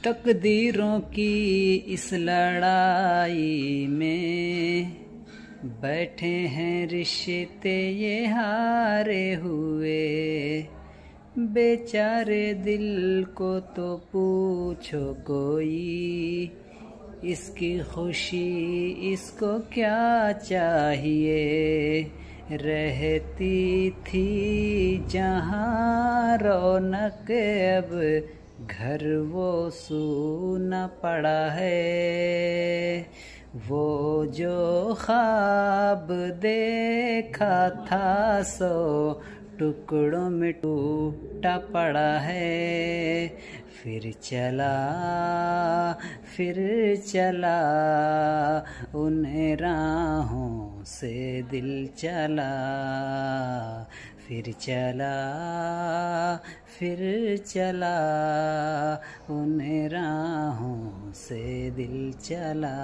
तकदीरों की इस लड़ाई में बैठे हैं रिश्ते ये हारे हुए। बेचारे दिल को तो पूछो कोई, इसकी खुशी इसको क्या चाहिए। रहती थी जहाँ रौनक, अब घर वो सूना पड़ा है। वो जो ख्वाब देखा था सो टुकड़ों में टूटा पड़ा है। फिर चला उन राहों से दिल चला। फिर चला उन राहों से दिल चला।